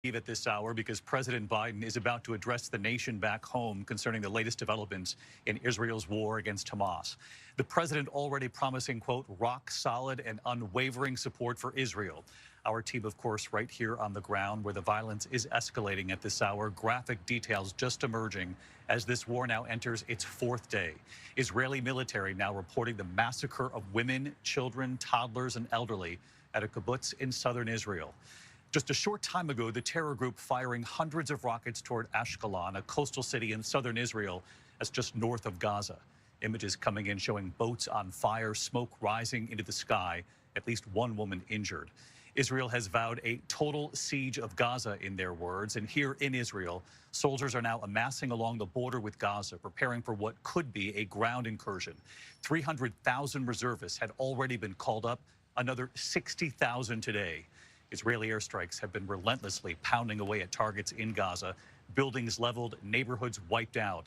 At this hour because President Biden is about to address the nation back home concerning the latest developments in Israel's war against Hamas. The president already promising, quote, rock solid and unwavering support for Israel. Our team, of course, right here on the ground where the violence is escalating at this hour. Graphic details just emerging as this war now enters its fourth day. Israeli military now reporting the massacre of women, children, toddlers, and elderly at a kibbutz in southern Israel. Just a short time ago, the terror group firing hundreds of rockets toward Ashkelon, a coastal city in southern Israel that's just north of Gaza. Images coming in showing boats on fire, smoke rising into the sky, at least one woman injured. Israel has vowed a total siege of Gaza, in their words, and here in Israel, soldiers are now amassing along the border with Gaza, preparing for what could be a ground incursion. 300,000 reservists had already been called up, another 60,000 today. Israeli airstrikes have been relentlessly pounding away at targets in Gaza, buildings leveled, neighborhoods wiped out.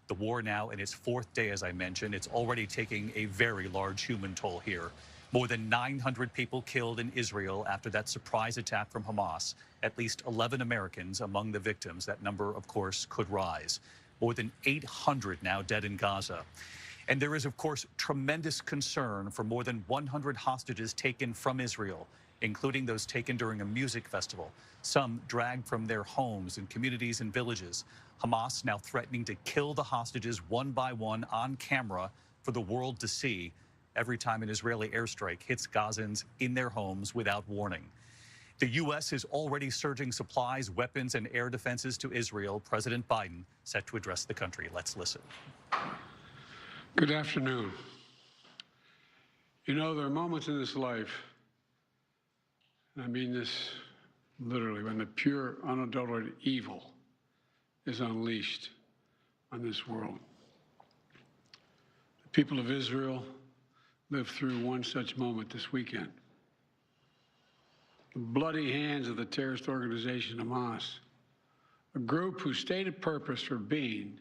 The war now in its fourth day, as I mentioned, it's already taking a very large human toll here. More than 900 people killed in Israel after that surprise attack from Hamas. At least 11 Americans among the victims. That number, of course, could rise. More than 800 now dead in Gaza. And there is, of course, tremendous concern for more than 100 hostages taken from Israel, including those taken during a music festival, some dragged from their homes and communities and villages. Hamas now threatening to kill the hostages one by one on camera for the world to see every time an Israeli airstrike hits Gazans in their homes without warning. The U.S. is already surging supplies, weapons, and air defenses to Israel. President Biden set to address the country. Let's listen. Good afternoon. You know, there are moments in this life, and I mean this literally, when the pure, unadulterated evil is unleashed on this world. The people of Israel lived through one such moment this weekend. The bloody hands of the terrorist organization Hamas, a group whose stated purpose for being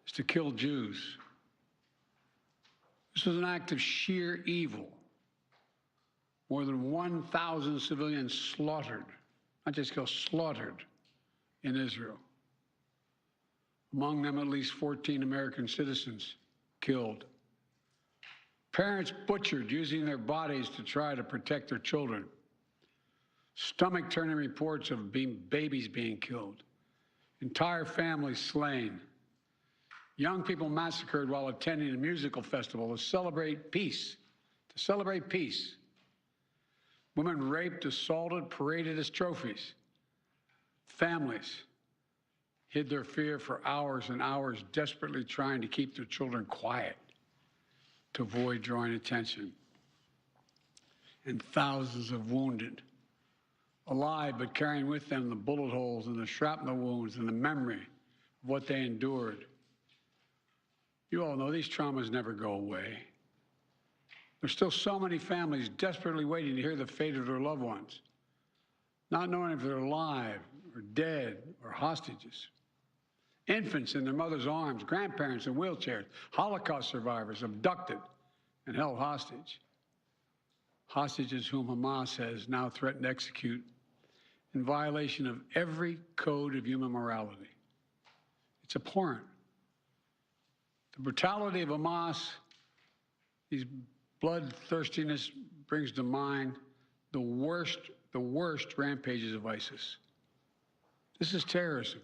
is to kill Jews. This was an act of sheer evil. More than 1,000 civilians slaughtered, not just killed, slaughtered in Israel. Among them, at least 14 American citizens killed. Parents butchered using their bodies to try to protect their children. Stomach-turning reports of babies being killed. Entire families slain. Young people massacred while attending a musical festival to celebrate peace. Women raped, assaulted, paraded as trophies. Families hid their fear for hours and hours, desperately trying to keep their children quiet to avoid drawing attention. And thousands of wounded, alive but carrying with them the bullet holes and the shrapnel wounds and the memory of what they endured. You all know these traumas never go away. There's still so many families desperately waiting to hear the fate of their loved ones, not knowing if they're alive or dead or hostages. Infants in their mother's arms, grandparents in wheelchairs, Holocaust survivors abducted and held hostage. Hostages whom Hamas has now threatened to execute in violation of every code of human morality. It's abhorrent. The brutality of Hamas, these bloodthirstiness brings to mind the worst rampages of ISIS. This is terrorism.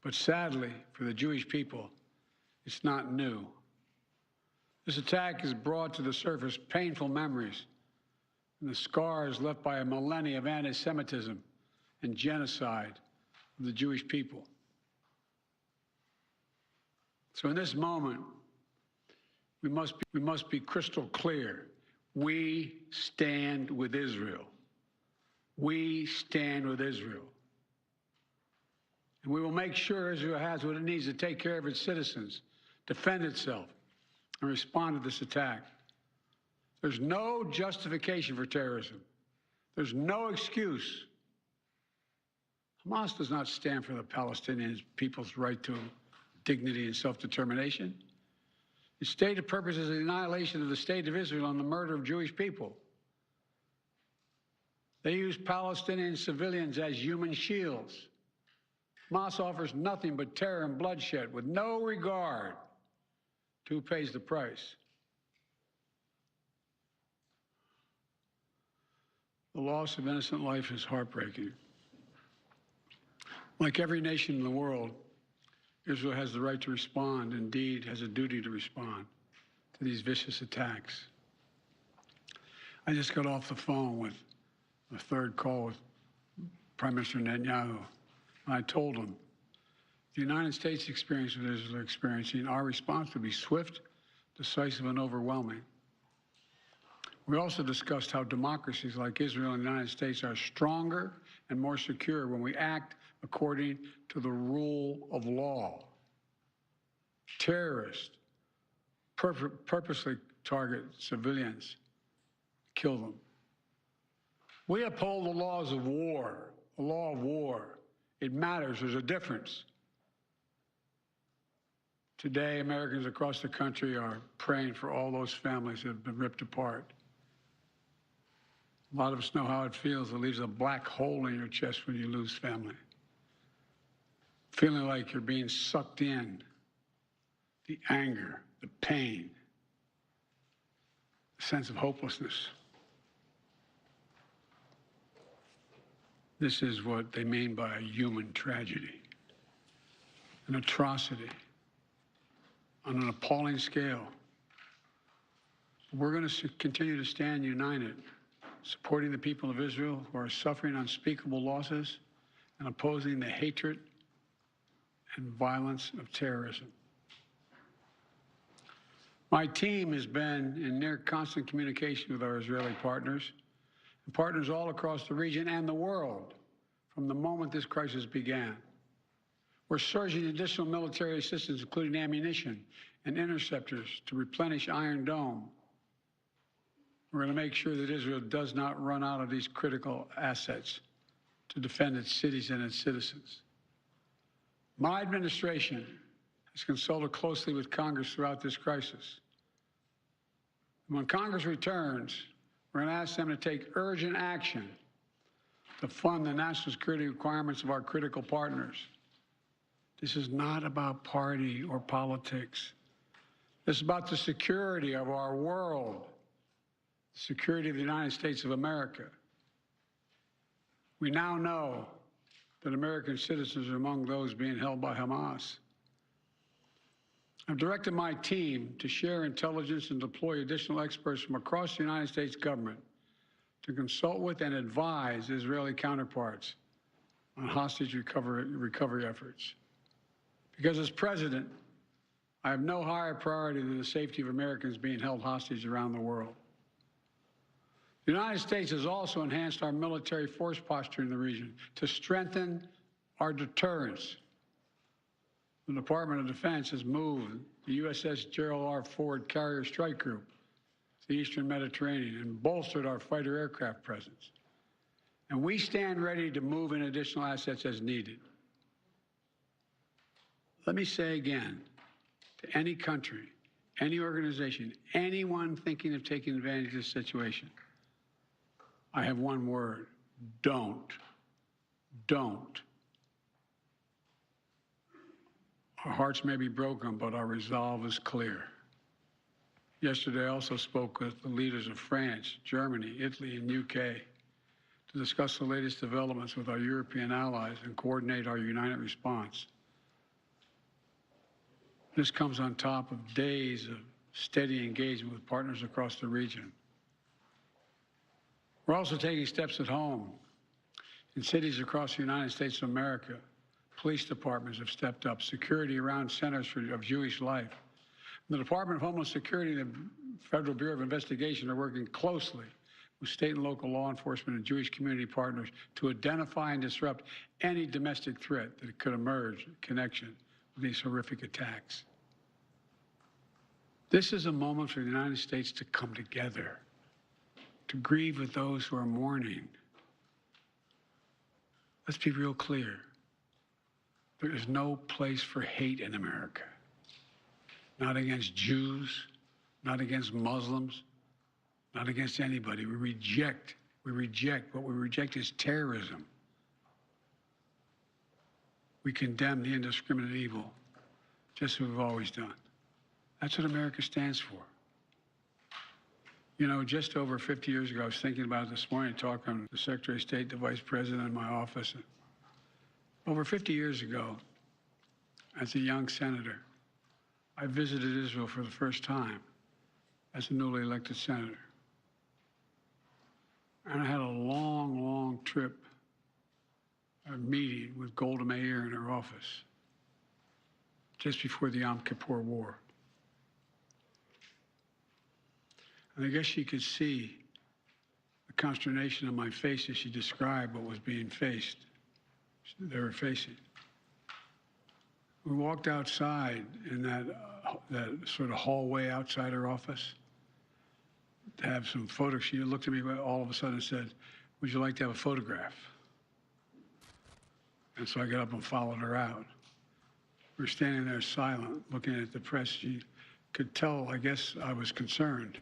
But sadly, for the Jewish people, it's not new. This attack has brought to the surface painful memories and the scars left by a millennia of anti-Semitism and genocide of the Jewish people. So in this moment, we must be crystal clear. We stand with Israel. We stand with Israel. And we will make sure Israel has what it needs to take care of its citizens, defend itself, and respond to this attack. There's no justification for terrorism. There's no excuse. Hamas does not stand for the Palestinian people's right to dignity and self-determination. Its stated purpose is the annihilation of the state of Israel and the murder of Jewish people. They use Palestinian civilians as human shields. Hamas offers nothing but terror and bloodshed with no regard to who pays the price. The loss of innocent life is heartbreaking. Like every nation in the world, Israel has the right to respond, indeed has a duty to respond to these vicious attacks. I just got off the phone with a third call with Prime Minister Netanyahu. And I told him, the United States experience what Israel is experiencing, our response would be swift, decisive, and overwhelming. We also discussed how democracies like Israel and the United States are stronger and more secure when we act according to the rule of law. Terrorists purposely target civilians, kill them. We uphold the laws of war, the law of war. It matters. There's a difference. Today, Americans across the country are praying for all those families that have been ripped apart. A lot of us know how it feels. It leaves a black hole in your chest when you lose family. Feeling like you're being sucked in. The anger, the pain, the sense of hopelessness. This is what they mean by a human tragedy, an atrocity on an appalling scale. We're going to continue to stand united, supporting the people of Israel who are suffering unspeakable losses and opposing the hatred and violence of terrorism. My team has been in near constant communication with our Israeli partners and partners all across the region and the world from the moment this crisis began. We're surging additional military assistance, including ammunition and interceptors, to replenish Iron Dome. We're going to make sure that Israel does not run out of these critical assets to defend its cities and its citizens. My administration has consulted closely with Congress throughout this crisis. When Congress returns, we're going to ask them to take urgent action to fund the national security requirements of our critical partners. This is not about party or politics. This is about the security of our world, the security of the United States of America. We now know that American citizens are among those being held by Hamas. I've directed my team to share intelligence and deploy additional experts from across the United States government to consult with and advise Israeli counterparts on hostage recovery efforts. Because as president, I have no higher priority than the safety of Americans being held hostage around the world. The United States has also enhanced our military force posture in the region to strengthen our deterrence. The Department of Defense has moved the USS Gerald R. Ford Carrier Strike Group to the Eastern Mediterranean and bolstered our fighter aircraft presence. And we stand ready to move in additional assets as needed. Let me say again, to any country, any organization, anyone thinking of taking advantage of this situation, I have one word: don't. Don't. Our hearts may be broken, but our resolve is clear. Yesterday, I also spoke with the leaders of France, Germany, Italy, and UK to discuss the latest developments with our European allies and coordinate our united response. This comes on top of days of steady engagement with partners across the region. We're also taking steps at home. In cities across the United States of America, police departments have stepped up security around centers of Jewish life. The Department of Homeland Security and the Federal Bureau of Investigation are working closely with state and local law enforcement and Jewish community partners to identify and disrupt any domestic threat that could emerge in connection with these horrific attacks. This is a moment for the United States to come together, to grieve with those who are mourning. Let's be real clear. There is no place for hate in America. Not against Jews, not against Muslims, not against anybody. We reject What we reject is terrorism. We condemn the indiscriminate evil, just as we've always done. That's what America stands for. You know, just over 50 years ago, I was thinking about it this morning, talking to the Secretary of State, the Vice President in my office. Over 50 years ago, as a young senator, I visited Israel for the first time as a newly elected senator. And I had a long, long trip, a meeting with Golda Meir in her office just before the Yom Kippur War. And I guess she could see the consternation on my face as she described what was being faced, they were facing. We walked outside in that sort of hallway outside her office to have some photos. She looked at me all of a sudden and said, "Would you like to have a photograph?" And so I got up and followed her out. We were standing there silent, looking at the press. She could tell, I guess, I was concerned.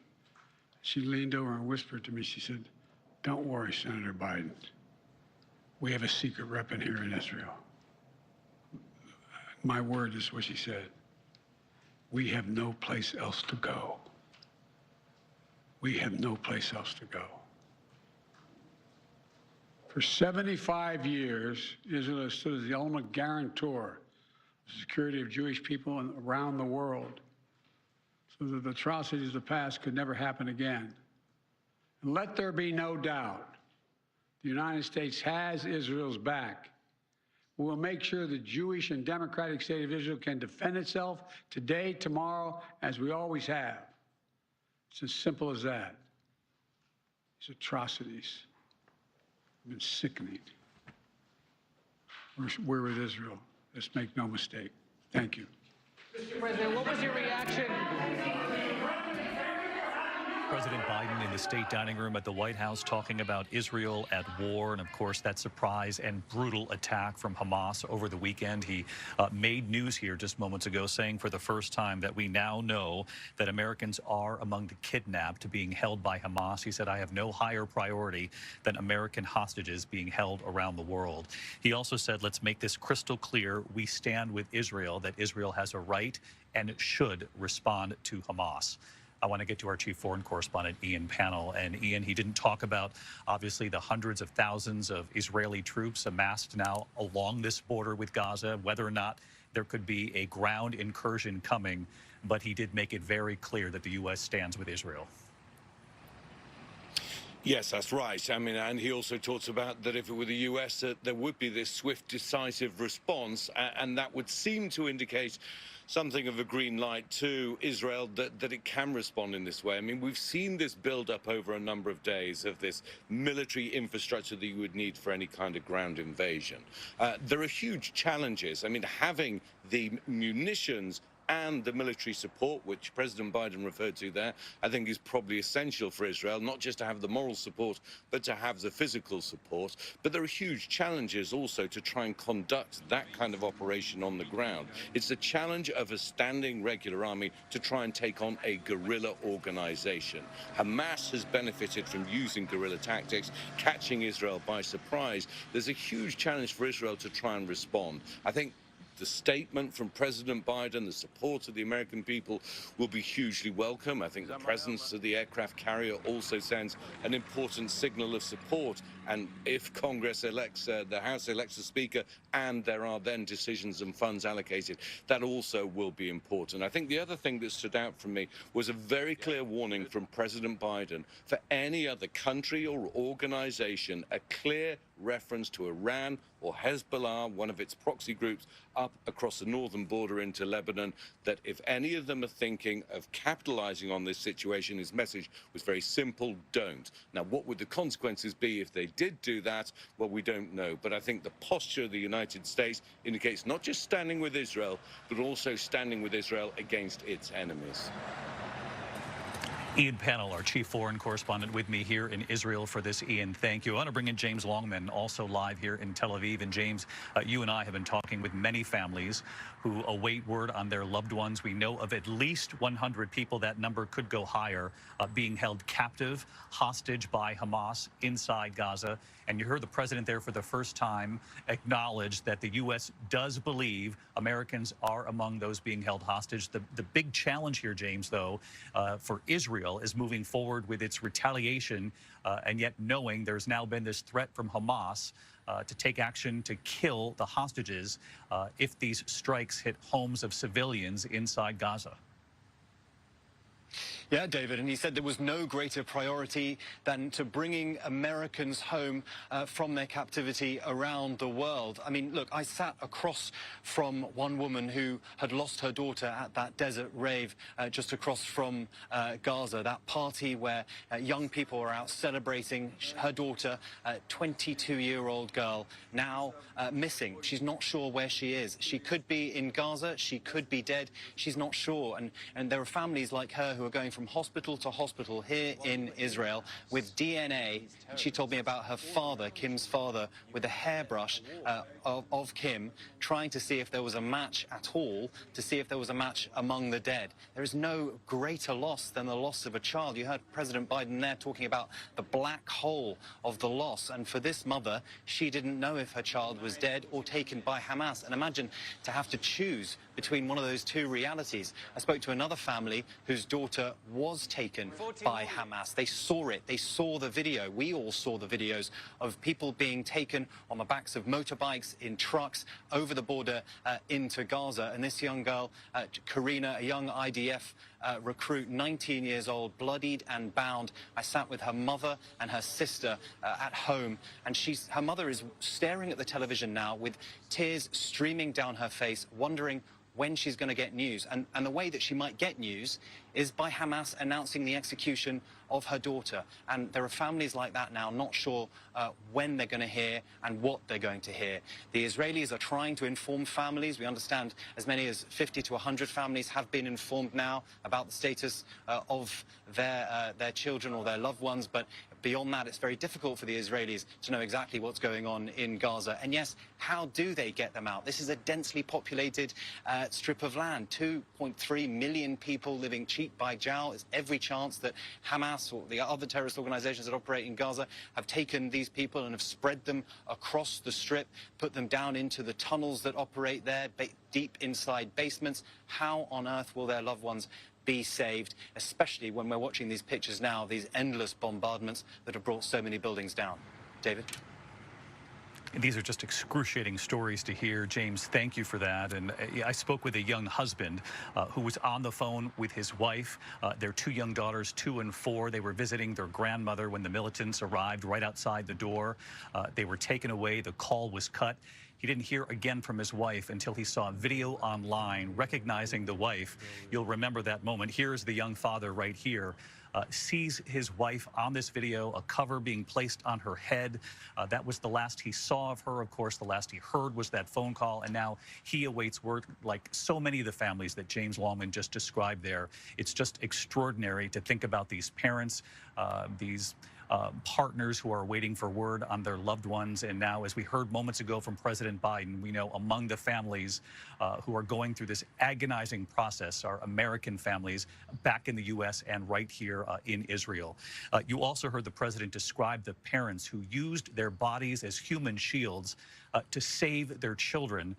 She leaned over and whispered to me, she said, "Don't worry, Senator Biden. We have a secret rep in here in Israel." My word is what she said. We have no place else to go. We have no place else to go. For 75 years, Israel has stood as the ultimate guarantor of the security of Jewish people around the world, so that the atrocities of the past could never happen again. And let there be no doubt, the United States has Israel's back. We will make sure the Jewish and democratic state of Israel can defend itself today, tomorrow, as we always have. It's as simple as that. These atrocities have been sickening. We're with Israel. Let's make no mistake. Thank you. Mr. President, what was your reaction? President Biden in the state dining room at the White House talking about Israel at war, and of course that surprise and brutal attack from Hamas over the weekend. He made news here just moments ago, saying for the first time that we now know that Americans are among the kidnapped being held by Hamas. He said, "I have no higher priority than American hostages being held around the world." He also said, "Let's make this crystal clear. We stand with Israel, that Israel has a right and should respond to Hamas." I want to get to our chief foreign correspondent, Ian Pannell. And Ian, he didn't talk about, obviously, the hundreds of thousands of Israeli troops amassed now along this border with Gaza, whether or not there could be a ground incursion coming. But he did make it very clear that the U.S. stands with Israel. Yes, that's right. I mean, and he also talks about that if it were the U.S., there would be this swift, decisive response, and that would seem to indicate something of a green light to Israel that it can respond in this way. I mean, we've seen this build up over a number of days of this military infrastructure that you would need for any kind of ground invasion. There are huge challenges. I mean, having the munitions and the military support, which President Biden referred to there, I think is probably essential for Israel, not just to have the moral support, but to have the physical support. But there are huge challenges also to try and conduct that kind of operation on the ground. It's the challenge of a standing regular army to try and take on a guerrilla organization. Hamas has benefited from using guerrilla tactics, catching Israel by surprise. There's a huge challenge for Israel to try and respond. I think the statement from President Biden, the support of the American people will be hugely welcome. I think the presence of the aircraft carrier also sends an important signal of support. And if Congress elects, the House elects a speaker, and there are then decisions and funds allocated, that also will be important. I think the other thing that stood out for me was a very clear warning from President Biden for any other country or organization, a clear reference to Iran or Hezbollah, one of its proxy groups, up across the northern border into Lebanon, that if any of them are thinking of capitalizing on this situation, his message was very simple: don't. Now, what would the consequences be if they did do that? Well, we don't know. But I think the posture of the United States indicates not just standing with Israel, but also standing with Israel against its enemies. Ian Pannell, our chief foreign correspondent, with me here in Israel for this. Ian, thank you. I want to bring in James Longman, also live here in Tel Aviv. And James, you and I have been talking with many families who await word on their loved ones. We know of at least 100 people. That number could go higher, being held captive, hostage by Hamas inside Gaza. And you heard the president there for the first time acknowledge that the U.S. does believe Americans are among those being held hostage. The big challenge here, James, though, for Israel is moving forward with its retaliation, and yet knowing there's now been this threat from Hamas to take action to kill the hostages if these strikes hit homes of civilians inside Gaza. Yeah, David, and he said there was no greater priority than to bringing Americans home from their captivity around the world. I mean, look, I sat across from one woman who had lost her daughter at that desert rave just across from Gaza, that party where young people are out celebrating her daughter, a 22-year-old girl, now missing. She's not sure where she is. She could be in Gaza. She could be dead. She's not sure. And there are families like her who are going from hospital to hospital here in Israel with DNA. She told me about her father, Kim's father, with a hairbrush of Kim, trying to see if there was a match at all, to see if there was a match among the dead. There is no greater loss than the loss of a child. You heard President Biden there talking about the black hole of the loss. And for this mother, she didn't know if her child was dead or taken by Hamas. And imagine to have to choose between one of those two realities. I spoke to another family whose daughter was taken by Hamas. They saw it. They saw the video. We all saw the videos of people being taken on the backs of motorbikes, in trucks, over the border into Gaza. And this young girl, Karina, a young IDF recruit, 19 years old, bloodied and bound. I sat with her mother and her sister at home, and her mother is staring at the television now with tears streaming down her face, wondering when she's going to get news. And the way that she might get news is by Hamas announcing the execution of her daughter. And there are families like that now, not sure when they're going to hear and what they're going to hear. The Israelis are trying to inform families. We understand as many as 50 to 100 families have been informed now about the status of their children or their loved ones. But beyond that, it's very difficult for the Israelis to know exactly what's going on in Gaza. And yes, how do they get them out? This is a densely populated strip of land, 2.3 million people living cheek by jowl. It's every chance that Hamas or the other terrorist organizations that operate in Gaza have taken these people and have spread them across the strip, put them down into the tunnels that operate there, deep inside basements. How on earth will their loved ones be saved, especially when we're watching these pictures now, these endless bombardments that have brought so many buildings down? David? These are just excruciating stories to hear. James, thank you for that. And I spoke with a young husband who was on the phone with his wife, their two young daughters, 2 and 4. They were visiting their grandmother when the militants arrived right outside the door. They were taken away. The call was cut. He didn't hear again from his wife until he saw a video online recognizing the wife. You'll remember that moment. Here's the young father right here. Sees his wife on this video, a cover being placed on her head. That was the last he saw of her. Of course, the last he heard was that phone call, and now he awaits word, like so many of the families that James Longman just described there. It's just extraordinary to think about these parents, these partners who are waiting for word on their loved ones. And now, as we heard moments ago from President Biden, we know among the families who are going through this agonizing process are American families back in the U.S. and right here in Israel. You also heard the president describe the parents who used their bodies as human shields to save their children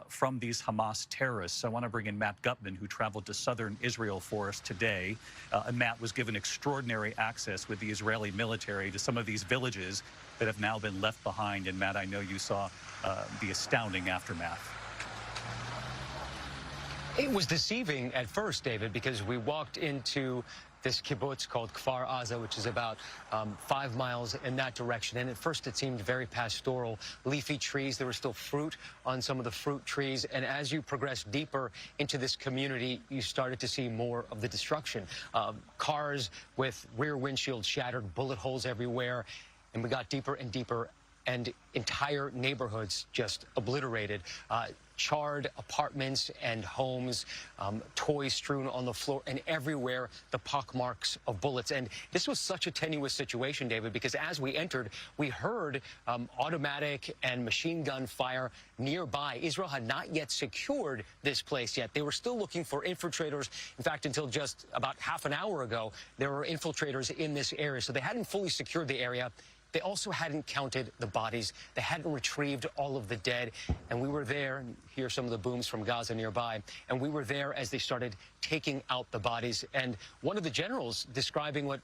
from these Hamas terrorists. I want to bring in Matt Gutman, who traveled to southern Israel for us today. And Matt was given extraordinary access with the Israeli military to some of these villages that have now been left behind. And Matt, I know you saw the astounding aftermath. It was deceiving at first, David, because we walked into this kibbutz called Kfar Aza, which is about 5 miles in that direction. And at first it seemed very pastoral, leafy trees. There was still fruit on some of the fruit trees. And as you progressed deeper into this community, you started to see more of the destruction. Cars with rear windshields shattered, bullet holes everywhere. And we got deeper and deeper and entire neighborhoods just obliterated. Charred apartments and homes, toys strewn on the floor, and everywhere the pockmarks of bullets. And this was such a tenuous situation, David, because as we entered, we heard automatic and machine gun fire nearby. Israel had not yet secured this place yet. They were still looking for infiltrators. In fact, until just about half an hour ago, there were infiltrators in this area. So they hadn't fully secured the area. They also hadn't counted the bodies. They hadn't retrieved all of the dead. And we were there, and hear some of the booms from Gaza nearby, and we were there as they started taking out the bodies. And one of the generals describing what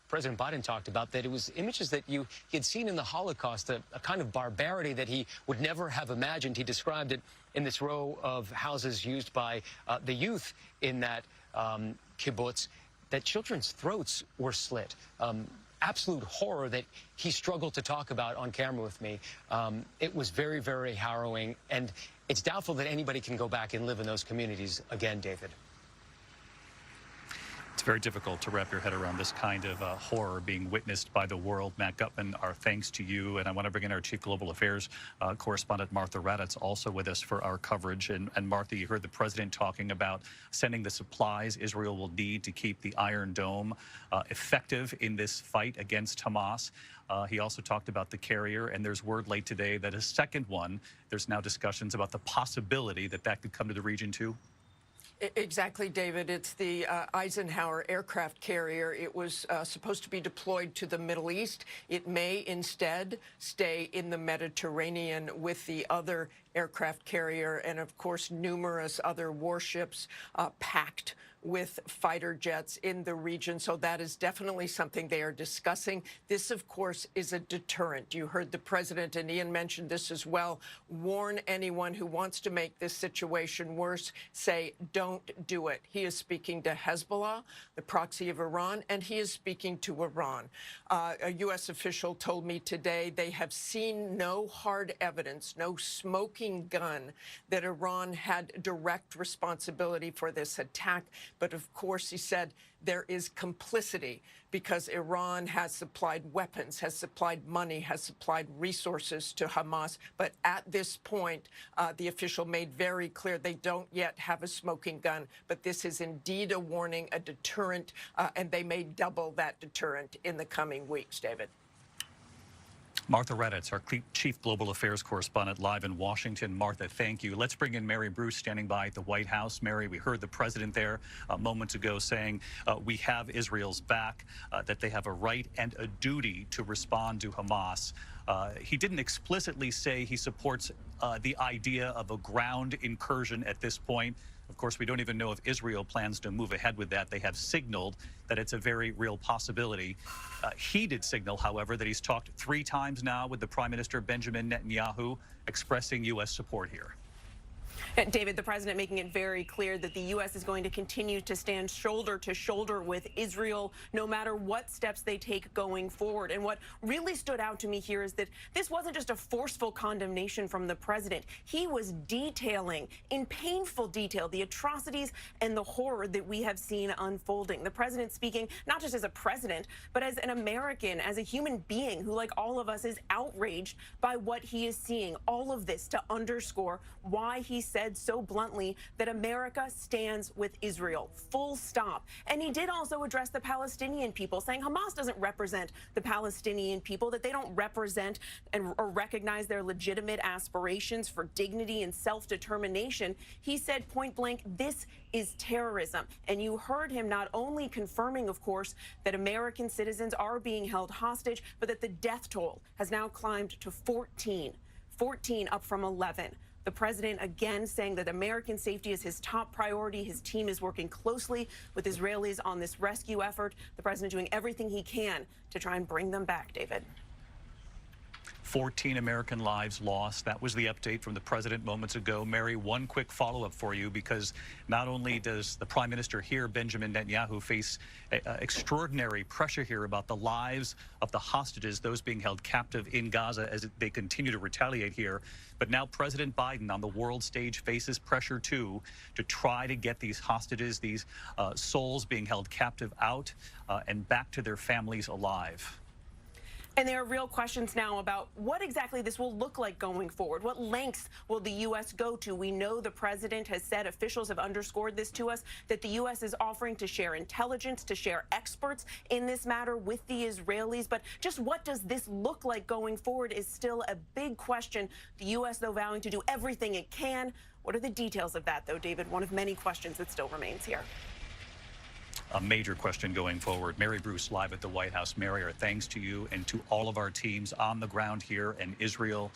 President Biden talked about, that it was images that he had seen in the Holocaust, a kind of barbarity that he would never have imagined. He described it in this row of houses used by the youth in that kibbutz, that children's throats were slit. Absolute horror that he struggled to talk about on camera with me. It was very, very harrowing, and it's doubtful that anybody can go back and live in those communities again, David. It's very difficult to wrap your head around this kind of horror being witnessed by the world. Matt Gutman, our thanks to you. And I want to bring in our Chief Global Affairs correspondent, Martha Raddatz, also with us for our coverage. And Martha, you heard the president talking about sending the supplies Israel will need to keep the Iron Dome effective in this fight against Hamas. He also talked about the carrier, and there's word late today that a second one, there's now discussions about the possibility that that could come to the region too. Exactly, David. It's the Eisenhower aircraft carrier. It was supposed to be deployed to the Middle East. It may instead stay in the Mediterranean with the other aircraft carrier and, of course, numerous other warships packed with fighter jets in the region. So that is definitely something they are discussing. This, of course, is a deterrent. You heard the president, and Ian mentioned this as well, warn anyone who wants to make this situation worse, say, don't do it. He is speaking to Hezbollah, the proxy of Iran, and he is speaking to Iran. A U.S. official told me today they have seen no hard evidence, no smoking gun, that Iran had direct responsibility for this attack. But of course, he said there is complicity because Iran has supplied weapons, has supplied money, has supplied resources to Hamas. But at this point, the official made very clear they don't yet have a smoking gun. But this is indeed a warning, a deterrent, and they may double that deterrent in the coming weeks, David. Martha Raddatz, our Chief Global Affairs correspondent, live in Washington. Martha, thank you. Let's bring in Mary Bruce, standing by at the White House. Mary, we heard the president there moments ago saying we have Israel's back, that they have a right and a duty to respond to Hamas. He didn't explicitly say he supports the idea of a ground incursion at this point. Of course, we don't even know if Israel plans to move ahead with that. They have signaled that it's a very real possibility. He did signal, however, that he's talked 3 times now with the Prime Minister Benjamin Netanyahu, expressing U.S. support here. David, the president making it very clear that the U.S. is going to continue to stand shoulder to shoulder with Israel, no matter what steps they take going forward. And what really stood out to me here is that this wasn't just a forceful condemnation from the president. He was detailing in painful detail the atrocities and the horror that we have seen unfolding. The president speaking not just as a president, but as an American, as a human being who, like all of us, is outraged by what he is seeing. All of this to underscore why he said so bluntly that America stands with Israel, full stop. And he did also address the Palestinian people, saying Hamas doesn't represent the Palestinian people, that they don't represent or recognize their legitimate aspirations for dignity and self-determination. He said point blank, this is terrorism. And you heard him not only confirming, of course, that American citizens are being held hostage, but that the death toll has now climbed to 14 up from 11. The president again saying that American safety is his top priority. His team is working closely with Israelis on this rescue effort. The president doing everything he can to try and bring them back, David. 14 American lives lost. That was the update from the president moments ago. Mary, one quick follow-up for you, because not only does the prime minister here, Benjamin Netanyahu, face extraordinary pressure here about the lives of the hostages, those being held captive in Gaza as they continue to retaliate here, but now President Biden on the world stage faces pressure too to try to get these hostages, these souls being held captive out and back to their families alive. And there are real questions now about what exactly this will look like going forward. What lengths will the U.S. go to? We know the president has said, officials have underscored this to us, that the U.S. is offering to share intelligence, to share experts in this matter with the Israelis. But just what does this look like going forward is still a big question. The U.S., though, vowing to do everything it can. What are the details of that, though, David? One of many questions that still remains here. A major question going forward. Mary Bruce, live at the White House. Mary, our thanks to you and to all of our teams on the ground here in Israel,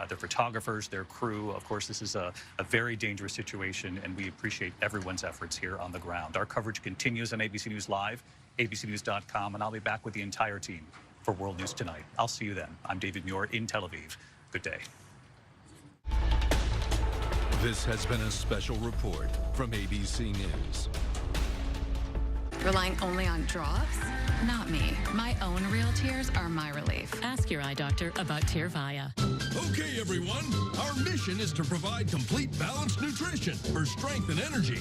their photographers, their crew. Of course, this is a very dangerous situation, and we appreciate everyone's efforts here on the ground. Our coverage continues on ABC News Live, abcnews.com, and I'll be back with the entire team for World News Tonight. I'll see you then. I'm David Muir in Tel Aviv. Good day. This has been a special report from ABC News. Relying only on drops? Not me. My own real tears are my relief. Ask your eye doctor about Tearvia. Okay, everyone. Our mission is to provide complete balanced nutrition for strength and energy.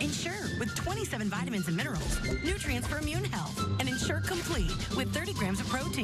Ensure with 27 vitamins and minerals, nutrients for immune health, and Ensure Complete with 30 grams of protein.